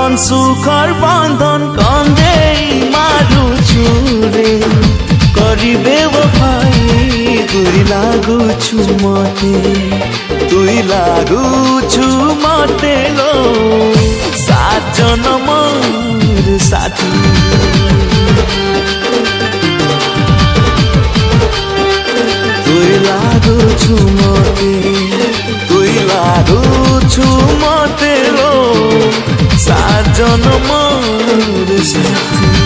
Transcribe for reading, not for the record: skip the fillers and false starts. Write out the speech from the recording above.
জীবন সুখর বন্ধন কন্দেই মারুছু রে করিবে বফাই তুই লাগুছু মতে লো সাত জনমর সাথী তুই লাগুছু মতে লো সাত জনমর সাথী।